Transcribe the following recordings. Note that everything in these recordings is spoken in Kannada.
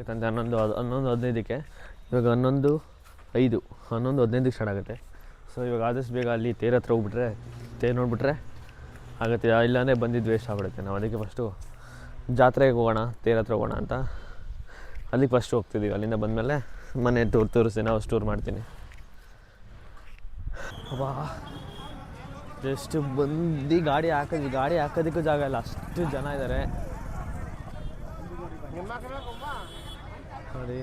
ಆಗುತ್ತಂತೆ 11:15ಕ್ಕೆ. ಇವಾಗ 11:15ಕ್ಕೆ ಸ್ಟಾರ್ಟ್ ಆಗುತ್ತೆ. ಸೊ ಇವಾಗ ಆದಷ್ಟು ಬೇಗ ಅಲ್ಲಿ ತೇರ್ ಹತ್ರ ಹೋಗ್ಬಿಟ್ರೆ ತೇರು ನೋಡಿಬಿಟ್ರೆ ಆಗುತ್ತೆ. ಇಲ್ಲಾಂದರೆ ಬಂದಿದ್ದು ವೇಸ್ಟ್ ಆಗ್ಬಿಡುತ್ತೆ. ನಾವು ಅದಕ್ಕೆ ಫಸ್ಟು ಜಾತ್ರೆಗೆ ಹೋಗೋಣ, ತೇರ್ ಹತ್ರ ಹೋಗೋಣ ಅಂತ ಅಲ್ಲಿಗೆ ಫಸ್ಟು ಹೋಗ್ತಿದ್ದೀವಿ. ಅಲ್ಲಿಂದ ಬಂದಮೇಲೆ ಮನೆ ತೋರಿಸ್ತೀನಿ, ನಾವು ಟೂರ್ ಮಾಡ್ತೀನಿ. ವಾ, ಜಸ್ಟ್ ಬಂದು ಗಾಡಿ ಹಾಕೋದಕ್ಕೂ ಜಾಗ ಇಲ್ಲ, ಅಷ್ಟು ಜನ ಇದ್ದಾರೆ ನೋಡಿ.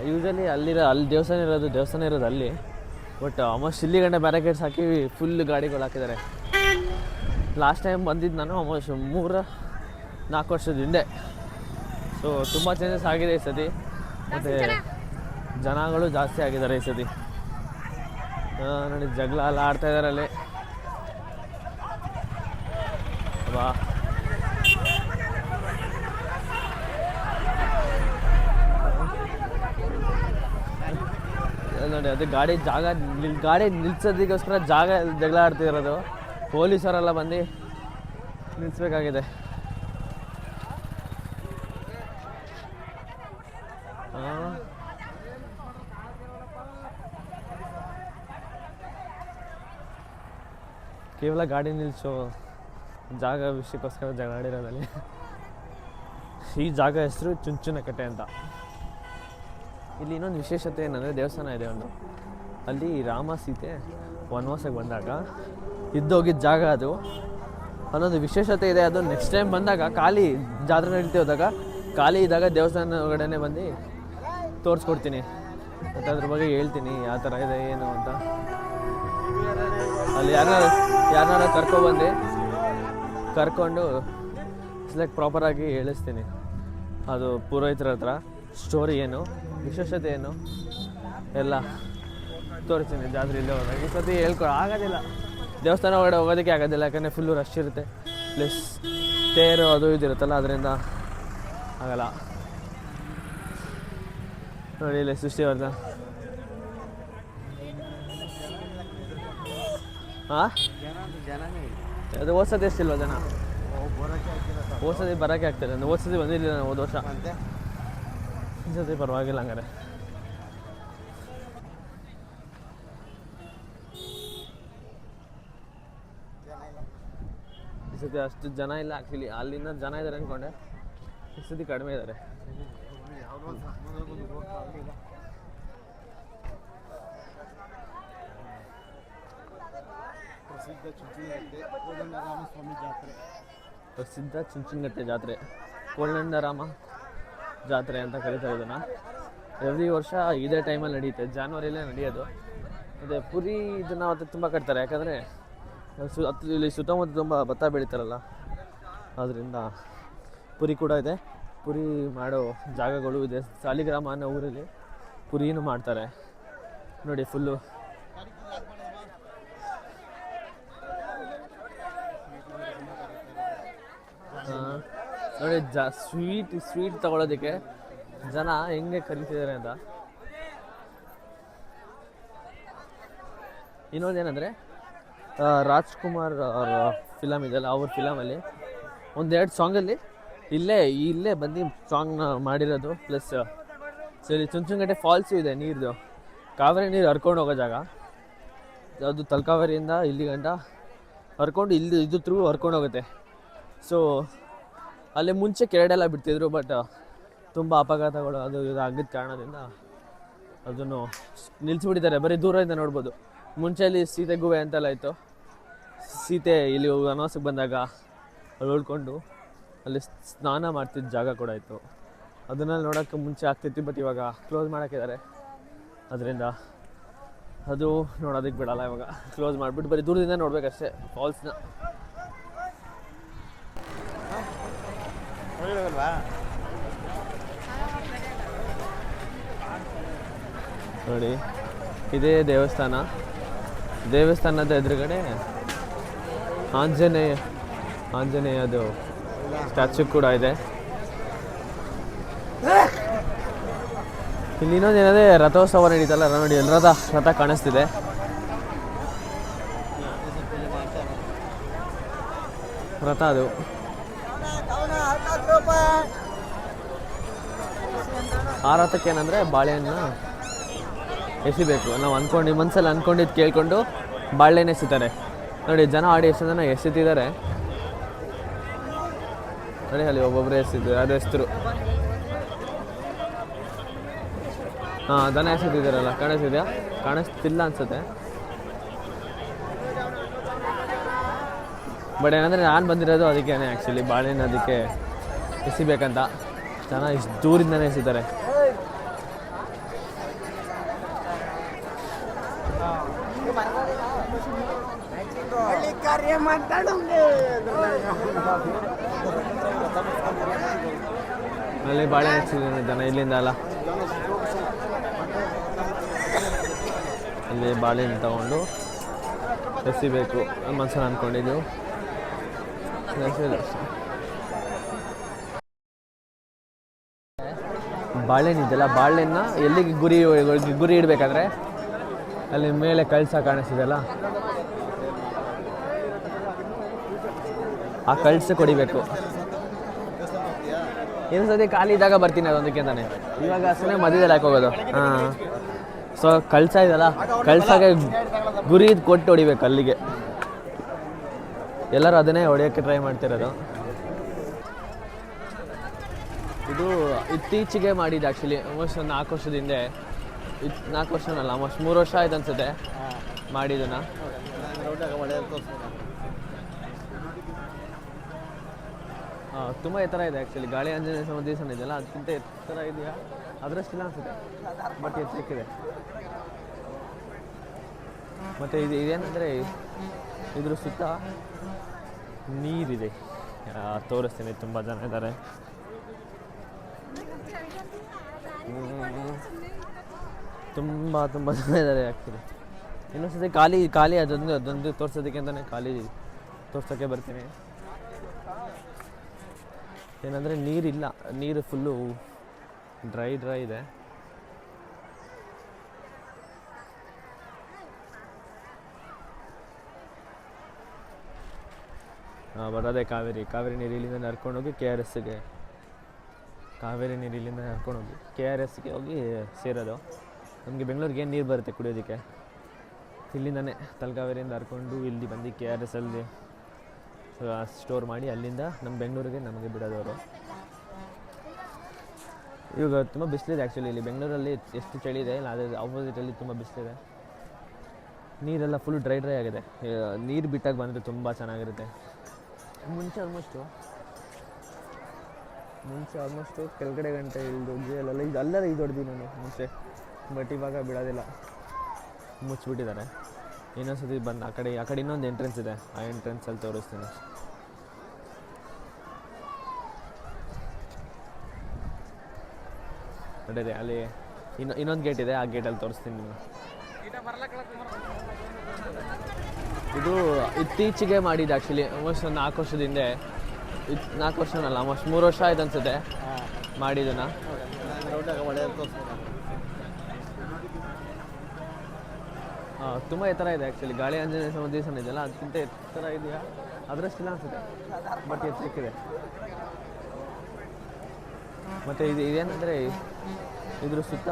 ಯೂಶಲಿ ಅಲ್ಲಿ ದೇವಸ್ಥಾನ ಇರೋದು ಅಲ್ಲಿ. ಬಟ್ ಆಲ್ಮೋಸ್ಟ್ ಇಲ್ಲಿ ಗಂಟೆ ಬ್ಯಾರಿಕೇಡ್ಸ್ ಹಾಕಿ ಫುಲ್ ಗಾಡಿಗಳು ಹಾಕಿದ್ದಾರೆ. ಲಾಸ್ಟ್ ಟೈಮ್ ಬಂದಿದ್ದು ನಾನು ಆಲ್ಮೋಸ್ಟ್ 3-4 ವರ್ಷದ ಹಿಂದೆ. ಸೊ ತುಂಬ ಚೇಂಜಸ್ ಆಗಿದೆ ಈ ಸತಿ, ಮತ್ತು ಜನಗಳು ಜಾಸ್ತಿ ಆಗಿದ್ದಾರೆ ಈ ಸತಿ. ನೋಡಿ ಜಗಳ ಎಲ್ಲ ಆಡ್ತಾಯಿದ್ದಾರೆ ಅಲ್ಲಿ. ಬಾ, ನೋಡಿ ಅದು ಗಾಡಿ ನಿಲ್ಸೋದಕ್ಕೋಸ್ಕರ ಜಗಳ ಆಡ್ತಿರೋದು. ಪೊಲೀಸರೆಲ್ಲ ಬಂದು ನಿಲ್ಲಿಸ್ಬೇಕಾಗಿದೆ. ಕೇವಲ ಗಾಡಿ ನಿಲ್ಲಿಸೋ ಜಾಗ ವಿಷಯಕ್ಕೋಸ್ಕರ ಜಗಳ ಆಡಿರೋದಲ್ಲಿ. ಈ ಜಾಗ ಹೆಸರು ಚುಂಚನಕಟ್ಟೆ ಅಂತ. ಇಲ್ಲಿ ಇನ್ನೊಂದು ವಿಶೇಷತೆ ಏನಂದರೆ, ದೇವಸ್ಥಾನ ಇದೆ ಒಂದು, ಅಲ್ಲಿ ರಾಮ ಸೀತೆ ವನವಾಸಕ್ಕೆ ಬಂದಾಗ ಇದ್ದೋಗಿದ್ದ ಜಾಗ ಅದು ಅನ್ನೋದು ವಿಶೇಷತೆ ಇದೆ. ಅದು ನೆಕ್ಸ್ಟ್ ಟೈಮ್ ಬಂದಾಗ ಖಾಲಿ ಜಾತ್ರೆ ನಡೀತಾ ಹೋದಾಗ ಖಾಲಿ ಇದ್ದಾಗ ದೇವಸ್ಥಾನ ಒಳಗಡೆ ಬಂದು ತೋರಿಸ್ಕೊಡ್ತೀನಿ ಮತ್ತು ಅದ್ರ ಬಗ್ಗೆ ಹೇಳ್ತೀನಿ ಯಾವ ಥರ ಇದೆ ಏನು ಅಂತ. ಅಲ್ಲಿ ಯಾರನ್ನಾರ ಕರ್ಕೊಂಡು ಪ್ರಾಪರಾಗಿ ಹೇಳಿಸ್ತೀನಿ. ಅದು ಪುರೋಹಿತರ ಹತ್ರ ಸ್ಟೋರಿ ಏನು, ವಿಶೇಷತೆ ಏನು ಎಲ್ಲ ತೋರಿಸ್ತೀನಿ ಜಾತ್ರೆಯಲ್ಲಿ ಹೋದಾಗ. ಈ ಸತಿ ಆಗೋದಿಲ್ಲ, ದೇವಸ್ಥಾನ ಒಳಗಡೆ ಹೋಗೋದಕ್ಕೆ ಆಗೋದಿಲ್ಲ, ಯಾಕಂದರೆ ಫುಲ್ಲು ರಶ್ ಇರುತ್ತೆ. ಪ್ಲಸ್ ತೇರು ಅದು ಇದಿರುತ್ತಲ್ಲ, ಅದರಿಂದ ಆಗಲ್ಲ. ನೋಡಿ ಇಲ್ಲಿ ಸೃಷ್ಟಿವರ್ಧನ್. ಅದು ಓದ್ಸತಿ ಎಷ್ಟಿಲ್ವ ಜನ? ಓದ್ಸತಿ ಬರೋಕ್ಕೆ ಆಗ್ತಿಲ್ಲ. ಓದ್ಸತಿ ಬಂದಿರಲಿಲ್ಲ ನಾನು ಹೋದ ವರ್ಷ. ಈ ಸತಿ ಪರವಾಗಿಲ್ಲ ಹಂಗಾರೆ. ಈ ಸತಿ ಅಷ್ಟು ಜನ ಇಲ್ಲ ಆ್ಯಕ್ಚುಲಿ. ಅಲ್ಲಿಂದ ಜನ ಇದ್ದಾರೆ ಅಂದ್ಕೊಂಡೆ, ಈ ಸತಿ ಕಡಿಮೆ ಇದ್ದಾರೆ. ಪ್ರಸಿದ್ಧ ಚುಂಚನಕಟ್ಟೆ ಜಾತ್ರೆ, ಕೋದಂಡರಾಮ ಜಾತ್ರೆ ಅಂತ ಕರೀತಾರೆ ಇದನ್ನು. ಎವ್ರಿ ವರ್ಷ ಇದೇ ಟೈಮಲ್ಲಿ ನಡೆಯುತ್ತೆ, ಜಾನ್ವರಿಯಲ್ಲೇ ನಡೆಯೋದು. ಮತ್ತು ಪುರಿ ಇದನ್ನು ಅವತ್ತು ತುಂಬ ಕಟ್ತಾರೆ, ಯಾಕಂದರೆ ಇಲ್ಲಿ ಸುತ್ತಮುತ್ತ ತುಂಬ ಭತ್ತ ಬೆಳೀತಾರಲ್ಲ, ಅದರಿಂದ ಪುರಿ ಕೂಡ ಇದೆ. ಪುರಿ ಮಾಡೋ ಜಾಗಗಳು ಇದೆ. ಸಾಲಿಗ್ರಾಮ ಅನ್ನೋ ಊರಲ್ಲಿ ಪುರಿನೂ ಮಾಡ್ತಾರೆ ನೋಡಿ. ಫುಲ್ಲು ನೋಡಿ ಸ್ವೀಟ್ ತಗೊಳ್ಳೋದಕ್ಕೆ ಜನ ಹೆಂಗೆ ಕರೀತಿದ್ದಾರೆ ಅಂತ. ಇನ್ನೊಂದೇನೆಂದರೆ, ರಾಜ್ಕುಮಾರ್ ಅವರ ಫಿಲಮ್ ಇದೆಯಲ್ಲ, ಅವ್ರ ಫಿಲಮಲ್ಲಿ 1-2 ಸಾಂಗಲ್ಲಿ ಇಲ್ಲೇ ಬಂದು ಸಾಂಗ್ನ ಮಾಡಿರೋದು. ಪ್ಲಸ್ ಸರಿ ಚುಂಚನಕಟ್ಟೆ ಫಾಲ್ಸು ಇದೆ, ನೀರ್ದು ಕಾವೇರಿ ನೀರು ಹರ್ಕೊಂಡು ಹೋಗೋ ಜಾಗ ಅದು. ತಲಕಾವೇರಿಯಿಂದ ಇಲ್ಲಿ ಗಂಟ ಹರ್ಕೊಂಡು ಇದು ಥ್ರೂ ಹರ್ಕೊಂಡು ಹೋಗುತ್ತೆ. ಸೊ ಅಲ್ಲಿ ಮುಂಚೆ ಕೆರಡೆಲ್ಲ ಬಿಡ್ತಿದ್ರು, ಬಟ್ ತುಂಬ ಅಪಘಾತಗಳು ಅದು ಇದು ಆಗಿದ್ದ ಕಾರಣದಿಂದ ಅದನ್ನು ನಿಲ್ಲಿಸ್ಬಿಟ್ಟಿದ್ದಾರೆ. ಬರೀ ದೂರದಿಂದ ನೋಡ್ಬೋದು. ಮುಂಚೆ ಅಲ್ಲಿ ಸೀತೆ ಗುಹೆ ಅಂತೆಲ್ಲ ಇತ್ತು. ಸೀತೆ ಇಲ್ಲಿ ವನವಾಸಕ್ಕೆ ಬಂದಾಗ ಅಲ್ಲಿ ಉಳ್ಕೊಂಡು ಅಲ್ಲಿ ಸ್ನಾನ ಮಾಡ್ತಿದ್ದ ಜಾಗ ಕೂಡ ಇತ್ತು. ಅದನ್ನೆಲ್ಲ ನೋಡೋಕ್ಕೆ ಮುಂಚೆ ಆಗ್ತಿತ್ತು, ಬಟ್ ಇವಾಗ ಕ್ಲೋಸ್ ಮಾಡೋಕ್ಕಿದ್ದಾರೆ. ಅದರಿಂದ ಅದು ನೋಡೋದಕ್ಕೆ ಬಿಡಲ್ಲ, ಇವಾಗ ಕ್ಲೋಸ್ ಮಾಡಿಬಿಟ್ಟು ಬರೀ ದೂರದಿಂದ ನೋಡ್ಬೇಕಷ್ಟೇ ಫಾಲ್ಸ್ನ. ನೋಡಿ ಇದೇ ದೇವಸ್ಥಾನದ ಎದುರುಗಡೆ ಆಂಜನೇಯದು ಸ್ಟ್ಯಾಚ್ಯೂ ಕೂಡ ಇದೆ. ಇಲ್ಲಿ ಇನ್ನೊಂದೇನಂದರೆ, ರಥೋತ್ಸವ ನಡೀತಲ್ಲ ನೋಡಿ, ರಥ ಕಾಣಿಸ್ತಿದೆ. ರಥ ಅದು ಆರಾತಕ್ಕೆ ಏನಂದರೆ ಬಾಳೆಹಣ್ಣು ಎಸಿಬೇಕು. ನಾವು ಅಂದ್ಕೊಂಡು ಮನಸ್ಸಲ್ಲಿ ಅಂದ್ಕೊಂಡಿದ್ದು ಕೇಳ್ಕೊಂಡು ಬಾಳೆಹಣ್ಣು ಎಸಿತಾರೆ ನೋಡಿ. ಜನ ಆಡಿ ಎಷ್ಟು ಜನ ಎಸಿತಿದ್ದಾರೆ ನೋಡಿ. ಅಲ್ಲಿ ಒಬ್ಬೊಬ್ಬರೇ ಎಸಿದ್ರು, ಅದು ಎಸ್ತರು. ಹಾಂ, ದನ ಎಸಿತಿದ್ದಾರಲ್ಲ, ಕಾಣಿಸ್ತಿದೆಯಾ? ಕಾಣಿಸ್ತಿಲ್ಲ ಅನ್ಸುತ್ತೆ. ಬಟ್ ಏನಂದರೆ ನಾನು ಬಂದಿರೋದು ಅದಕ್ಕೇ ಆ್ಯಕ್ಚುಲಿ ಬಾಳೆಹಣ್ಣು ಅದಕ್ಕೆ ಎಸಿಬೇಕಂತ. ಜನ ಇಷ್ಟು ದೂರಿಂದನೇ ಎಸಿತಾರೆ. ಅಲ್ಲಿ ಬಾಳೆಹಣ್ಣು ಎಸಿದ್ದಾನೆ ಜನ ಇಲ್ಲಿಂದ ಅಲ್ಲ. ಅಲ್ಲಿ ಬಾಳೆಹಣ್ಣು ತಗೊಂಡು ಎಸಿಬೇಕು ಮನ್ಸಲ್ಲಿ ಅಂದ್ಕೊಂಡಿದ್ದು. ಬಾಳೆಹಣ್ಣು ಇದೆಯಲ್ಲ, ಬಾಳೆಹಣ್ಣ ಎಲ್ಲಿಗೆ ಗುರಿ ಇಡಬೇಕಾದ್ರೆ ಅಲ್ಲಿ ಮೇಲೆ ಕಳಸ ಕಾಣಿಸ್ತಿದೆಯಲ್ಲ, ಆ ಕಳಸಕ್ಕೆ ಹೊಡಿಬೇಕು. ಇನ್ನೊಂದ್ಸತಿ ಖಾಲಿ ಇದ್ದಾಗ ಬರ್ತೀನಿ ಅದೊಂದಕ್ಕೆ ಅಂತಾನೆ. ಇವಾಗ ಅಷ್ಟೇ ಮಧ್ಯದಲ್ಲಿ ಹಾಕೋಗೋದು. ಹಾಂ, ಸೊ ಕಳಸ ಇದೆಯಲ್ಲ, ಕಳಸಾಗೆ ಗುರಿ ಕೊಟ್ಟು ಹೊಡಿಬೇಕು ಅಲ್ಲಿಗೆ. ಎಲ್ಲರೂ ಅದನ್ನೇ ಹೊಡೆಯೋಕ್ಕೆ ಟ್ರೈ ಮಾಡ್ತಿರೋದು. ಇದು ಇತ್ತೀಚೆಗೆ ಮಾಡಿದ್ದು ಆ್ಯಕ್ಚುಲಿ. ಆಲ್ಮೋಸ್ಟ್ ಒಂದು 4 ವರ್ಷದ ಹಿಂದೆ, 4 ವರ್ಷನಲ್ಲ, ಆಲ್ಮೋಸ್ಟ್ 3 ವರ್ಷ ಆಯ್ತು ಅನ್ಸುತ್ತೆ ಮಾಡಿದ್ದನ್ನ. ತುಂಬ ಎತ್ತರ ಇದೆ ಆ್ಯಕ್ಚುಲಿ. ಗಾಳಿ ಆಂಜನೇಯ ಸ್ವಾಮಿ ದೇವಸ್ಥಾನ ಇದೆಯಲ್ಲ, ಅದಕ್ಕಿಂತ ಎತ್ತರ ಇದೆಯಾ ಅದರಷ್ಟಿಲ್ಲ ಅನ್ಸುತ್ತೆ, ಬಟ್ ಎತ್ತರಕ್ಕಿದೆ. ಮತ್ತು ಇದೇನೆಂದರೆ ಇದ್ರ ಸುತ್ತ ನೀರಿದೆ. ತೋರಿಸ್ತೀನಿ, ತುಂಬ ಜನ ಇದ್ದಾರೆ. ತುಂಬ ಜನ ಇದ್ದಾರೆ ಆ್ಯಕ್ಚುಲಿ. ಇನ್ನೊಂದ್ಸತಿ ಖಾಲಿ ಅದೊಂದು ತೋರ್ಸೋದಕ್ಕೆ ಅಂತಲೇ ಖಾಲಿ ತೋರ್ಸೋಕ್ಕೆ ಬರ್ತೀನಿ. ಏನಂದರೆ ನೀರಿಲ್ಲ, ನೀರು ಫುಲ್ಲು ಡ್ರೈ ಇದೆ. ಬರೋದೇ ಕಾವೇರಿ ನೀರು ಇಲ್ಲಿಂದ ನಡ್ಕೊಂಡೋಗಿ KRSಗೆ, ಕಾವೇರಿ ನೀರು ಇಲ್ಲಿಂದ ನಡ್ಕೊಂಡೋಗಿ KRSಗೆ ಹೋಗಿ ಸೇರೋದು. ನಮಗೆ ಬೆಂಗಳೂರಿಗೆ ಏನು ನೀರು ಬರುತ್ತೆ ಕುಡಿಯೋದಕ್ಕೆ, ಇಲ್ಲಿಂದನೇ ತಲಕಾವೇರಿಯಿಂದ ಹರ್ಕೊಂಡು ಇಲ್ಲಿ ಬಂದು KRSಲ್ಲಿ ಸ್ಟೋರ್ ಮಾಡಿ ಅಲ್ಲಿಂದ ನಮ್ಮ ಬೆಂಗಳೂರಿಗೆ ನಮಗೆ ಬಿಡೋದವರು. ಇವಾಗ ತುಂಬ ಬಿಸಿಲಿದೆ ಆ್ಯಕ್ಚುಲಿ. ಇಲ್ಲಿ ಬೆಂಗಳೂರಲ್ಲಿ ಎಷ್ಟು ಚಳಿ ಇದೆ, ಇಲ್ಲ ಅದೇ ಆಪೋಸಿಟಲ್ಲಿ ತುಂಬ ಬಿಸಿಲಿದೆ. ನೀರೆಲ್ಲ ಫುಲ್ ಡ್ರೈ ಆಗಿದೆ. ನೀರು ಬಿಟ್ಟಾಗ ಬಂದರೆ ತುಂಬ ಚೆನ್ನಾಗಿರುತ್ತೆ. ಮುಂಚೆ ಆಲ್ಮೋಸ್ಟು ಕೆಳಗಡೆ ಗಂಟೆ ಇಳಿದೋಗಿ ಅಲ್ಲೆಲ್ಲ ಹೊಡೆದಿ ನಾನು ಮುಂಚೆ, ಬಟ್ ಇವಾಗ ಬಿಡೋದಿಲ್ಲ, ಮುಚ್ಚಿಬಿಟ್ಟಿದ್ದಾರೆ. ಇನ್ನೊಂದ್ಸತಿ ಬಂದು ಆ ಕಡೆ ಇನ್ನೊಂದು ಎಂಟ್ರೆನ್ಸ್ ಇದೆ, ಆ ಎಂಟ್ರೆನ್ಸಲ್ಲಿ ತೋರಿಸ್ತೀನಿ. ಅದೇ ಅಲ್ಲಿ ಇನ್ನೊಂದು ಗೇಟ್ ಇದೆ, ಆ ಗೇಟಲ್ಲಿ ತೋರಿಸ್ತೀನಿ ನಿಮಗೆ. ಇದು ಇತ್ತೀಚೆಗೆ ಮಾಡಿದ್ದು ಆ್ಯಕ್ಚುಲಿ. ಆಲ್ಮೋಸ್ಟ್ ಒಂದು 4 ವರ್ಷದ ಹಿಂದೆ, 4 ವರ್ಷನಲ್ಲ, ಆಲ್ಮೋಸ್ಟ್ 3 ವರ್ಷ ಆಯ್ತು ಅನ್ಸುತ್ತೆ ಮಾಡಿದ್ದನ್ನ. ತುಂಬ ಎತ್ತರ ಇದೆ ಆ್ಯಕ್ಚುಲಿ. ಗಾಳಿ ಆಂಜನೇಯ ಸ್ವಾಮಿ ದೇವಸ್ಥಾನ ಇದೆಯಲ್ಲ, ಅದಕ್ಕಿಂತ ಎತ್ತರ ಇದೆಯಾ ಅದರಷ್ಟಿಲ್ಲ ಅನ್ಸುತ್ತೆ, ಬಟ್ ಎತ್ತರಕ್ಕಿದೆ. ಮತ್ತು ಇದೇನೆಂದರೆ ಇದ್ರ ಸುತ್ತ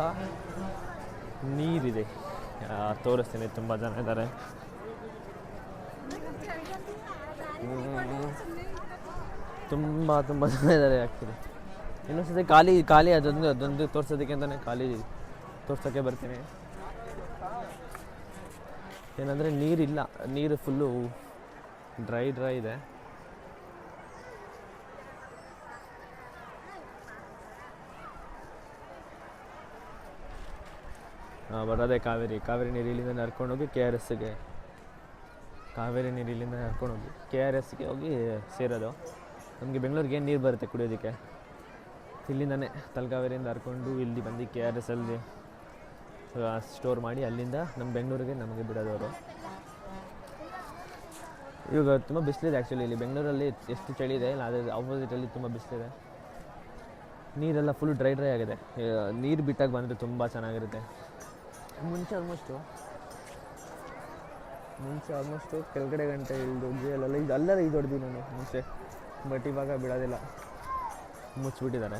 ನೀರಿದೆ. ತೋರಿಸ್ತೀನಿ, ತುಂಬ ಜನ ಇದ್ದಾರೆ. ತುಂಬ ಜನ ಇದ್ದಾರೆ ಆ್ಯಕ್ಚುಲಿ. ಇನ್ನೊಂದ್ಸತಿ ಖಾಲಿ ಅದೊಂದು ತೋರ್ಸೋದಕ್ಕೆ ಅಂತಲೇ ಖಾಲಿ ತೋರ್ಸೋಕ್ಕೆ ಬರ್ತೀನಿ. ಏನಂದರೆ ನೀರಿಲ್ಲ, ನೀರು ಫುಲ್ಲು ಡ್ರೈ ಇದೆ. ಬರೋದೇ ಕಾವೇರಿ ನೀರು ಇಲ್ಲಿಂದ ನಡ್ಕೊಂಡೋಗಿ KRSಗೆ, ಕಾವೇರಿ ನೀರು ಇಲ್ಲಿಂದ ನಡ್ಕೊಂಡೋಗಿ KRSಗೆ ಹೋಗಿ ಸೇರೋದು. ನಮಗೆ ಬೆಂಗಳೂರಿಗೆ ಏನು ನೀರು ಬರುತ್ತೆ ಕುಡಿಯೋದಕ್ಕೆ, ಇಲ್ಲಿಂದನೇ ತಲಕಾವೇರಿಯಿಂದ ಹರ್ಕೊಂಡು ಇಲ್ಲಿ ಬಂದು KRSಲ್ಲಿ ಸ್ಟೋರ್ ಮಾಡಿ ಅಲ್ಲಿಂದ ನಮ್ಮ ಬೆಂಗಳೂರಿಗೆ ನಮಗೆ ಬಿಡೋದವರು. ಇವಾಗ ತುಂಬ ಬಿಸಿಲಿದೆ ಆ್ಯಕ್ಚುಲಿ. ಇಲ್ಲಿ ಬೆಂಗಳೂರಲ್ಲಿ ಎಷ್ಟು ಚಳಿ ಇದೆ, ಇಲ್ಲ ಅದೇ ಆಪೋಸಿಟಲ್ಲಿ ತುಂಬ ಬಿಸಿಲಿದೆ. ನೀರೆಲ್ಲ ಫುಲ್ ಡ್ರೈ ಆಗಿದೆ. ನೀರು ಬಿಟ್ಟಾಗ ಬಂದರೆ ತುಂಬ ಚೆನ್ನಾಗಿರುತ್ತೆ. ಮುಂಚೆ ಆಲ್ಮೋಸ್ಟು ಕೆಳಗಡೆ ಗಂಟೆ ಇಳಿದೋಗಿ ಅಲ್ಲೆಲ್ಲ ಹೊಡೆದಿ ನಾನು ಮುಂಚೆ, ಬಟ್ ಇವಾಗ ಬಿಡೋದಿಲ್ಲ, ಮುಚ್ಚಿಬಿಟ್ಟಿದ್ದಾರೆ.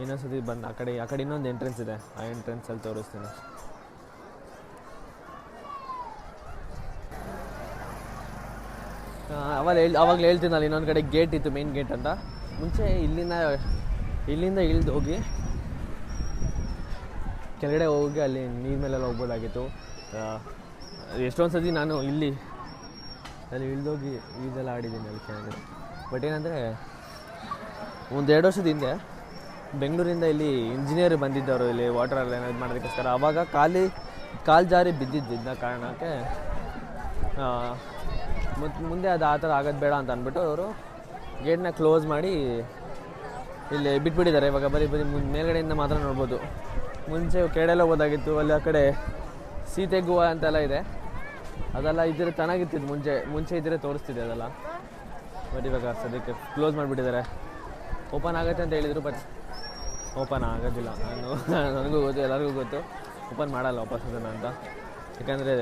ಇನ್ನೊಂದ್ಸತಿ ಬಂದು ಆ ಕಡೆ ಇನ್ನೊಂದು ಎಂಟ್ರೆನ್ಸ್ ಇದೆ, ಆ ಎಂಟ್ರೆನ್ಸಲ್ಲಿ ತೋರಿಸ್ತೀನಿ. ಅವಾಗಲೇ ಹೇಳ್ತೀನಲ್ಲ, ಇನ್ನೊಂದು ಕಡೆ ಗೇಟ್ ಇತ್ತು, ಮೇನ್ ಗೇಟ್ ಅಂತ. ಮುಂಚೆ ಇಲ್ಲಿಂದ ಇಳಿದು ಹೋಗಿ ಕೆಳಗಡೆ ಹೋಗಿ ಅಲ್ಲಿ ನೀರು ಮೇಲೆಲ್ಲ ಹೋಗ್ಬೋದಾಗಿತ್ತು. ಎಷ್ಟೊಂದು ಸತಿ ನಾನು ಅಲ್ಲಿ ಇಳಿದೋಗಿ ಈಜೆಲ್ಲ ಆಡಿದ್ದೀನಿ ಅಲ್ಲಿ ಕೆಳಗಡೆ. ಬಟ್ ಏನಂದರೆ, ಒಂದು 2 ವರ್ಷದ ಹಿಂದೆ ಬೆಂಗಳೂರಿಂದ ಇಲ್ಲಿ ಇಂಜಿನಿಯರ್ ಬಂದಿದ್ದವರು ಇಲ್ಲಿ ವಾಟರ್ ಏನಾದ್ರು ಮಾಡೋದಕ್ಕೋಸ್ಕರ. ಆವಾಗ ಕಾಲು ಜಾರಿ ಬಿದ್ದಿದ್ದ ಕಾರಣಕ್ಕೆ ಮುಂದೆ ಅದು ಆ ಥರ ಆಗೋದು ಬೇಡ ಅಂತ ಅಂದ್ಬಿಟ್ಟು ಅವರು ಗೇಟ್ನ ಕ್ಲೋಸ್ ಮಾಡಿ ಇಲ್ಲಿ ಬಿಟ್ಬಿಟ್ಟಿದ್ದಾರೆ. ಇವಾಗ ಬರೀ ಮೇಲ್ಗಡೆಯಿಂದ ಮಾತ್ರ ನೋಡ್ಬೋದು. ಮುಂಚೆ ಕೆಳಗೆಲ್ಲ ಹೋಗೋದಾಗಿತ್ತು. ಅಲ್ಲಿ ಆ ಕಡೆ ಸೀತೆ ಗುಹಾ ಅಂತೆಲ್ಲ ಇದೆ, ಅದೆಲ್ಲ ಇದ್ದರೆ ಚೆನ್ನಾಗಿರ್ತಿದ್ದು. ಮುಂಚೆ ಇದ್ದರೆ ತೋರಿಸ್ತಿದೆ ಅದೆಲ್ಲ. ಬಟ್ ಇವಾಗ ಸದ್ಯಕ್ಕೆ ಕ್ಲೋಸ್ ಮಾಡಿಬಿಟ್ಟಿದ್ದಾರೆ. ಓಪನ್ ಆಗುತ್ತೆ ಅಂತ ಹೇಳಿದರು, ಬಟ್ ಓಪನ್ ಆಗೋದಿಲ್ಲ. ನನಗೂ ಗೊತ್ತು, ಎಲ್ಲರಿಗೂ ಗೊತ್ತು, ಓಪನ್ ಮಾಡಲ್ಲ ವಾಪಸ್ ಅದನ್ನು ಅಂತ. ಯಾಕಂದರೆ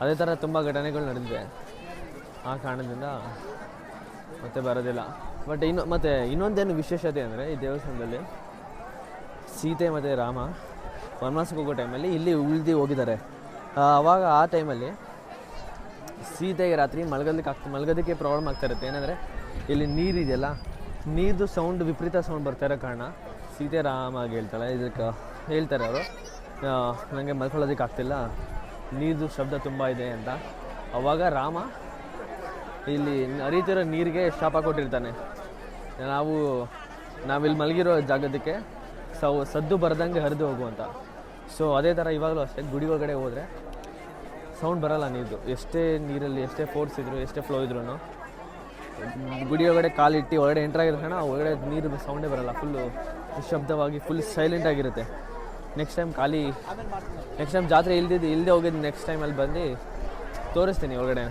ಅದೇ ಥರ ತುಂಬ ಘಟನೆಗಳು ನಡೆದಿದೆ. ಆ ಕಾರಣದಿಂದ ಮತ್ತೆ ಬರೋದಿಲ್ಲ. ಬಟ್ ಇನ್ನೊಂದೇನು ವಿಶೇಷತೆ ಅಂದರೆ, ಈ ದೇವಸ್ಥಾನದಲ್ಲಿ ಸೀತೆ ಮತ್ತು ರಾಮ ವನವಾಸಕ್ಕೆ ಹೋಗೋ ಟೈಮಲ್ಲಿ ಇಲ್ಲಿ ಉಳಿದು ಹೋಗಿದ್ದಾರೆ. ಆವಾಗ ಆ ಟೈಮಲ್ಲಿ ಸೀತೆಗೆ ರಾತ್ರಿ ಮಲಗೋದಕ್ಕೆ ಪ್ರಾಬ್ಲಮ್ ಆಗ್ತಾ ಇರುತ್ತೆ. ಏನಂದರೆ ಇಲ್ಲಿ ನೀರಿದೆಯಲ್ಲ, ನೀರ್ದು ಸೌಂಡ್ ವಿಪರೀತ ಸೌಂಡ್ ಬರ್ತಾ ಇರೋ ಕಾರಣ ಸೀತೆ ರಾಮಾಗಿ ಹೇಳ್ತಾಳೆ. ಇದಕ್ಕೆ ಹೇಳ್ತಾರೆ ಅವರು, ನನಗೆ ಮಲ್ಕೊಳ್ಳೋದಕ್ಕೆ ಆಗ್ತಿಲ್ಲ, ನೀರ್ದು ಶಬ್ದ ತುಂಬ ಇದೆ ಅಂತ. ಆವಾಗ ರಾಮ ಇಲ್ಲಿ ಹರಿತಿರೋ ನೀರಿಗೆ ಶಾಪ ಕೊಟ್ಟಿರ್ತಾನೆ, ನಾವಿಲ್ಲಿ ಮಲಗಿರೋ ಜಾಗದಕ್ಕೆ ಸದ್ದು ಬರದಂಗೆ ಹರಿದು ಹೋಗುವಂತ. ಸೊ ಅದೇ ಥರ ಇವಾಗಲೂ ಅಷ್ಟೇ, ಗುಡಿ ಒಳಗಡೆ ಹೋದರೆ ಸೌಂಡ್ ಬರೋಲ್ಲ ನೀರು. ಎಷ್ಟೇ ನೀರಲ್ಲಿ ಎಷ್ಟೇ ಫೋರ್ಸ್ ಇದ್ರು, ಎಷ್ಟೇ ಫ್ಲೋ ಇದ್ರೂ ಗುಡಿ ಒಳಗಡೆ ಕಾಲಿಟ್ಟು ಒಳಗಡೆ ಎಂಟ್ರಾಗಿರೋ ಕಾರಣ ಒಳಗಡೆ ನೀರು ಸೌಂಡೇ ಬರೋಲ್ಲ. ಫುಲ್ಲು ನಿಶಬ್ದವಾಗಿ ಫುಲ್ ಸೈಲೆಂಟಾಗಿರುತ್ತೆ. ನೆಕ್ಸ್ಟ್ ಟೈಮ್ ಜಾತ್ರೆ ಇಲ್ಲದೆ ಹೋಗಿದ್ದು ನೆಕ್ಸ್ಟ್ ಟೈಮಲ್ಲಿ ಬಂದು ತೋರಿಸ್ತೀನಿ ಒಳಗಡೆ.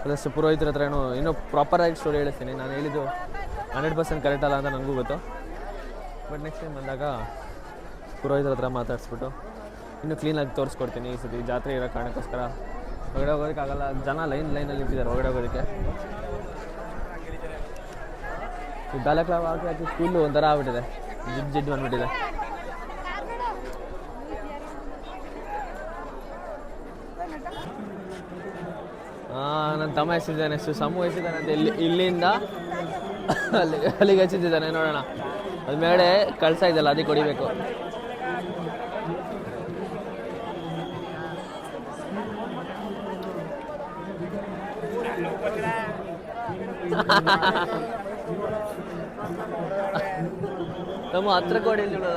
ಪ್ಲಸ್ ಪುರೋಹಿತರ ಹತ್ರ ಇನ್ನೂ ಪ್ರಾಪರಾಗಿ ಸ್ಟೋರಿ ಹೇಳಿಸ್ತೀನಿ. ನಾನು ಹೇಳಿದ್ದು 100% ಕರೆಕ್ಟ್ ಅಲ್ಲ ಅಂತ ನನಗೂ ಗೊತ್ತು. ಬಟ್ ನೆಕ್ಸ್ಟ್ ಟೈಮ್ ಬಂದಾಗ ಪುರೋಹಿತರ ಹತ್ರ ಮಾತಾಡಿಸ್ಬಿಟ್ಟು ಇನ್ನೂ ಕ್ಲೀನಾಗಿ ತೋರಿಸ್ಕೊಡ್ತೀನಿ. ಈ ಸತಿ ಜಾತ್ರೆ ಇರೋ ಕಾರಣಕ್ಕೋಸ್ಕರ ಹೊರಗಡೆ ಹೋಗೋದಕ್ಕಾಗಲ್ಲ, ಜನ ಲೈನಲ್ಲಿ ನಿಂತಿದ್ದಾರೆ ಹೊರಗಡೆ ಹೋಗೋದಕ್ಕೆ. ಈ ಬ್ಯಾಲೆಕ್ಲಾವ್ ಹಾಕಿ ಫುಲ್ಲು ಒಂಥರ ಆಗ್ಬಿಟ್ಟಿದೆ, ಜಿಡ್ ಬಂದ್ಬಿಟ್ಟಿದೆ. ನನ್ನ ತಮ್ಮ ಎಷ್ಟಿದ್ದಾನೆ, ಸಮೂ ಎಷ್ಟಿದ್ದಾನೆ ಅಂತ ಇಲ್ಲಿಂದ ಅಲ್ಲಿಗೆ ಹಚ್ಚಿದ್ದಾನೆ. ನೋಡೋಣ, ಅದು ಮೇಲೆ ಕಳ್ಸ ಇದೆಯಲ್ಲ, ಅದಕ್ಕೆ ಹೊಡಿಬೇಕು. ನಮ್ಮ ಹತ್ರಕ್ಕೆ ಹೊಡಿಲಿಲ್ಲ,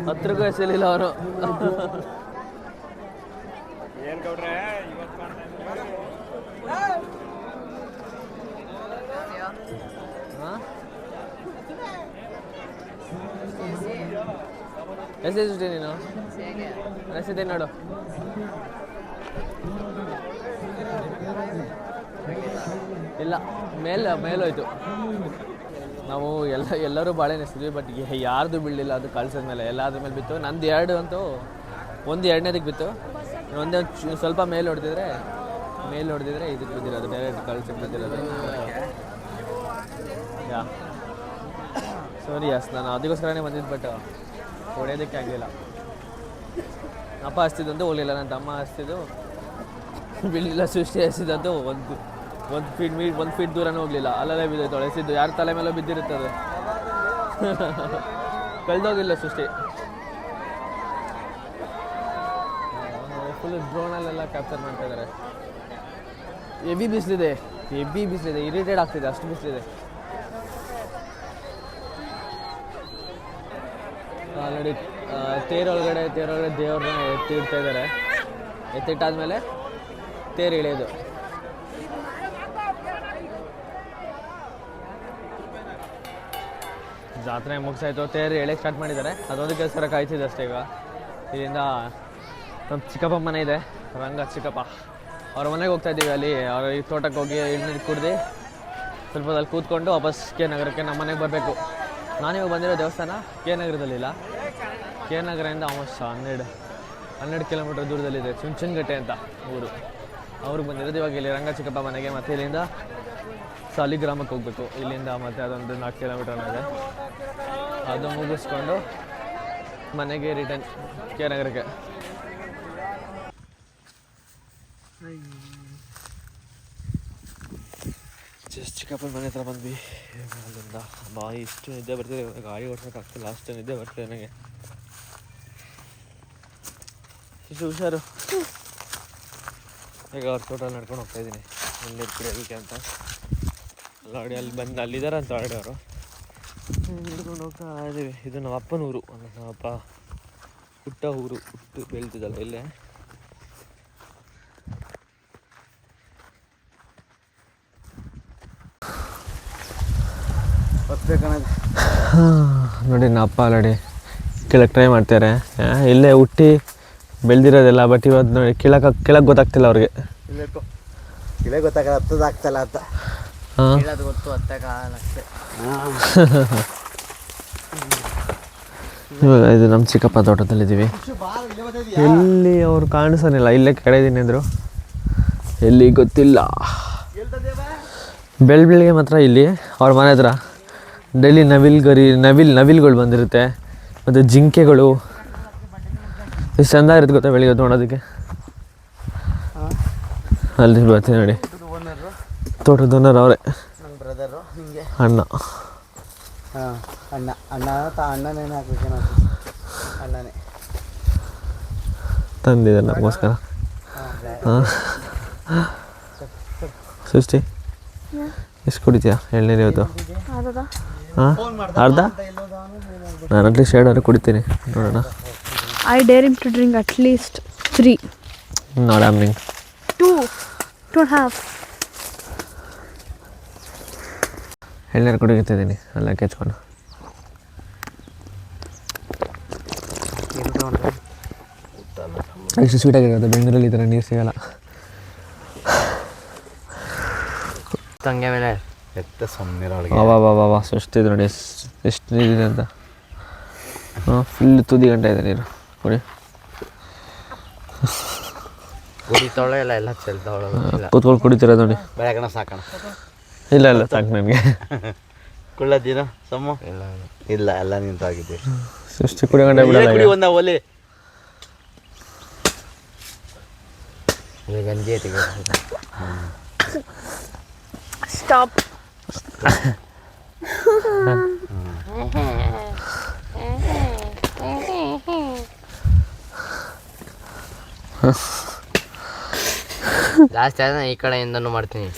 ಹತ್ರಕ್ಕೂ ಎಸಲಿಲ್ಲ ಅವನು. ಎಷ್ಟೇ ನೀನು ಎಷ್ಟಿದೆ ನೋಡು. ಇಲ್ಲ, ಮೇಲೋಯ್ತು. ನಾವು ಎಲ್ಲರೂ ಬಾಳೆಹಣ್ಣು ಎಸ್ತಿದ್ವಿ, ಬಟ್ ಯಾರ್ದು ಬೀಳಲಿಲ್ಲ. ಅದು ಕಳ್ಸದ ಮೇಲೆ ಎಲ್ಲಾದ್ರ ಮೇಲೆ ಬಿತ್ತು. ನಂದು 2 ಅಂತೂ, ಒಂದು 2ನೇದಕ್ಕೆ ಬಿತ್ತು, ಒಂದೇ ಸ್ವಲ್ಪ ಮೇಲೆ ಹೊಡೆದಿದ್ರೆ ಇದಕ್ಕೆ ಬಿದ್ದಿರೋದು, ಡೈರೆಕ್ಟ್ ಕಳ್ಸಕ್ಕೆ ಬಿದ್ದಿರೋದು. ಸಾರಿ ನಾನು ಅದಕ್ಕೋಸ್ಕರನೇ ಬಂದಿದ್ದು, ಬಟ್ ಹೊಡೆಯೋದಕ್ಕೆ ಆಗಲಿಲ್ಲ. ಅಪ್ಪ ಹಚ್ತಿದ್ದಂತೂ ಹೋಗಲಿಲ್ಲ, ನನ್ನ ತಮ್ಮ ಹಚ್ತಿದ್ದು ಬೀಳಲಿಲ್ಲ. ಸೃಷ್ಟಿ ಹಚ್ತಿದ್ದಂತೂ ಒಂದು ಫೀಟ್ ದೂರನೂ ಹೋಗಲಿಲ್ಲ, ಅಲ್ಲಲ್ಲೇ ಬಿದ್ದೋಯ್ತು. ಎಸಿದ್ದು ಯಾರ ತಲೆ ಮೇಲೂ ಬಿದ್ದಿರುತ್ತೆ, ಅದು ಕಳೆದೋಗಿಲ್ಲ ಸೃಷ್ಟಿ. ಫುಲ್ ಡ್ರೋನಲ್ಲೆಲ್ಲ ಕ್ಯಾಪ್ಚರ್ ಮಾಡ್ತಾ ಇದ್ದಾರೆ. ಹೆವಿ ಬಿಸಿಲಿದೆ, ಇರಿಟೇಟ್ ಆಗ್ತಿದೆ, ಅಷ್ಟು ಬಿಸಿಲಿದೆ. ಆಲ್ರೆಡಿ ತೇರೊಳಗಡೆ ದೇವ್ರನ್ನ ಎತ್ತಿಡ್ತಾ ಇದ್ದಾರೆ. ಎತ್ತಿಟ್ಟಾದ್ಮೇಲೆ ತೇರು ಇಳಿಯೋದು. ಜಾತ್ರೆ ಮುಗಿಸಾಯ್ತು, ತೇರು ಎಳೆಗೆ ಸ್ಟಾರ್ಟ್ ಮಾಡಿದ್ದಾರೆ. ಅದೊಂದು ಕೆಲಸ ಕಾಯ್ತಿದೆ ಅಷ್ಟೇ. ಈಗ ಇಲ್ಲಿಂದ ನಮ್ಮ ಚಿಕ್ಕಪ್ಪ ಮನೆ ಇದೆ, ರಂಗ ಚಿಕ್ಕಪ್ಪ ಅವ್ರ ಮನೆಗೆ ಹೋಗ್ತಾ ಇದ್ದೀವಿ. ಅಲ್ಲಿ ಅವ್ರ ಈ ತೋಟಕ್ಕೆ ಹೋಗಿ ಎಳ್ನೀರು ಕುಡ್ದು ಸ್ವಲ್ಪ ಅಲ್ಲಿ ಕೂತ್ಕೊಂಡು ವಾಪಸ್ ಕೆ ನಗರಕ್ಕೆ ನಮ್ಮ ಮನೆಗೆ ಬರಬೇಕು. ನಾನಿವಾಗ ಬಂದಿರೋ ದೇವಸ್ಥಾನ ಕೆ ನಗರದಲ್ಲಿಲ್ಲ, ಕೆ ನಗರದಿಂದ ಆಲ್ಮೋಸ್ಟ್ 12 ಕಿಲೋಮೀಟರ್ ದೂರದಲ್ಲಿದೆ. ಚುಂಚನಗಟ್ಟೆ ಅಂತ ಊರು, ಅವ್ರಿಗೆ ಬಂದಿರೋದು. ಇವಾಗ ಇಲ್ಲಿ ರಂಗ ಚಿಕ್ಕಪ್ಪ ಮನೆಗೆ, ಮತ್ತು ಇಲ್ಲಿಂದ ಸಾಲಿಗ್ರಾಮಕ್ಕೆ ಹೋಗಬೇಕು. ಇಲ್ಲಿಂದ ಮತ್ತೆ ಅದೊಂದು 4 ಕಿಲೋಮೀಟರ್ ಇದೆ. ಅದು ಮುಗಿಸ್ಕೊಂಡು ಮನೆಗೆ ರಿಟರ್ನ್ ಕೆ ನಗರಕ್ಕೆ. ಜಸ್ಟ್ ಚಿಕ್ಕಪ್ಪನ ಮನೆ ಹತ್ರ ಬಂದ್ವಿ. ಅಲ್ಲಿಂದ ಇಷ್ಟು ನಿದ್ದೆ ಬರ್ತಿದೆ, ಗಾಡಿ ಓಡ್ಸೋಕ್ಕಾಗ್ತಿಲ್ಲ, ಅಷ್ಟು ನಿದ್ದೆ ಬರ್ತಿದೆ ನನಗೆ. ಇಷ್ಟು ಹುಷಾರು. ಈಗ ಅವ್ರ ತೋಟ ನಡ್ಕೊಂಡು ಹೋಗ್ತಾಯಿದ್ದೀನಿ, ಎಲ್ಲಿ ಕುಡಿಯೋದಕ್ಕೆ ಅಂತ. ಗಾಡಿ ಅಲ್ಲಿ ಬಂದು ಅಲ್ಲಿದ್ದಾರೆ ಅಂತ ಆಲ್ರೆಡಿ ಅವರು. ಹಿಡ್ಕೊಂಡು ಹೋಗ್ತಾ ಇದ್ದೀವಿ. ಇದು ನಮ್ಮ ಅಪ್ಪನ ಊರು, ನಮ್ಮ ಅಪ್ಪ ಹುಟ್ಟ ಊರು, ಹುಟ್ಟು ಬೆಳ್ತಿದ್ದಲ್ಲ ಇಲ್ಲೇ. ನೋಡಿ ನಮ್ಮ ಅಪ್ಪ ನೋಡಿ ಕೀಳಕ್ಕೆ ಟ್ರೈ ಮಾಡ್ತಾರೆ. ಇಲ್ಲೇ ಹುಟ್ಟಿ ಬೆಳೆದಿರೋದೆಲ್ಲ, ಬಟ್ ಇವತ್ತು ನೋಡಿ ಕೀಳಕ್ಕೆ ಗೊತ್ತಾಗ್ತಿಲ್ಲ ಅವ್ರಿಗೆ. ಗೊತ್ತಾಗಲ್ಲ, ಹತ್ತದಾಗ್ತಲ್ಲ ಅಂತ ಗೊತ್ತು, ಇವಾಗ ಇದು ನಮ್ಮ ಚಿಕ್ಕಪ್ಪ ತೋಟದಲ್ಲಿದ್ದೀವಿ. ಎಲ್ಲಿ ಅವ್ರು ಕಾಣಿಸೋನಿಲ್ಲ, ಇಲ್ಲೇ ಕಡೆ ಇದ್ದೀನಿ ಅಂದರು, ಎಲ್ಲಿ ಗೊತ್ತಿಲ್ಲ. ಬೆಳಿಗ್ಗೆ ಮಾತ್ರ ಇಲ್ಲಿ ಅವ್ರ ಮನೆ ಹತ್ರ ಡೈಲಿ ನವಿಲ್ಗಳು ಬಂದಿರುತ್ತೆ, ಮತ್ತು ಜಿಂಕೆಗಳು. ಎಷ್ಟು ಚೆಂದ ಇರುತ್ತೆ ಗೊತ್ತಾ ಬೆಳಿಗ್ಗೆ ನೋಡೋದಕ್ಕೆ. ಅಲ್ಲಿ ಬರ್ತೀನಿ ನೋಡಿ, ತೋಟದ ಓನರ್ ಅವರೇ, ಅಣ್ಣ. ತಂದಿದೆ ನಮಗೋಸ್ಕರ. ಹಾಂ ಸೃಷ್ಟಿ ಎಷ್ಟು ಕುಡಿತೀಯಾ ಎಳ್ನೀರು ಇವತ್ತು? ಹಾಂ ಅರ್ಧ? ನಾನು ಅಟ್ಲೀಸ್ಟ್ 2 ಕುಡಿತೀನಿ, ನೋಡೋಣ. I dare him to drink at least 3. Not happening. 2.5. ಎಳ್ನೀರು ಕುಡಿಯುತ್ತಿದ್ದೀನಿ ಎಲ್ಲ ಕೆಚ್ಕೊಂಡು. ಎಷ್ಟು ಸ್ವೀಟಾಗಿರುತ್ತೆ, ಬೆಂಗಳೂರಲ್ಲಿ ಈ ಥರ ನೀರು ಸಿಗಲ್ಲ. ತಂಗೆ ಮೇಲೆ ಎತ್ತ ಸೊನ್ನಿರೊಳಗೆ ವಾ ಸೃಷ್ಟಿದು ನೋಡಿ ಎಷ್ಟು ನೀರಿದೆ ಅಂತ. ಹಾಂ ಫುಲ್ ತುದಿ ಗಂಟೆ ಇದೆ ನೀರು ಕುಡಿ. ಕುಡಿತಾಳೆ ಇಲ್ಲ, ಎಲ್ಲ ಚೆಲ್ತಾವಳ ಕೂತ್ಕೊಂಡು ಕುಡಿತಿರೋದು ನೋಡಿ. ಬೆಳಗಣ ಸಾಕಣ. ಇಲ್ಲ ಸಾಕು ನನಗೆ. ಕುಳ್ಳದಿನ ಸಮ್ಮ ಇಲ್ಲ, ಎಲ್ಲ ನಿಂತಾಗಿದ್ದೀವಿ. ಸೃಷ್ಟಿ ಕುಡಿ ಗಂಟೆ ಬಿಡಲ್ಲ. ಒಂದ ಒಲೆ ಗಂಜಿ ಐತಿ. Stop. ಜಾಸ್ತಿ ಆದ್ರೆ ಈ ಕಡೆಯಿಂದನೂ ಮಾಡ್ತೀನಿ.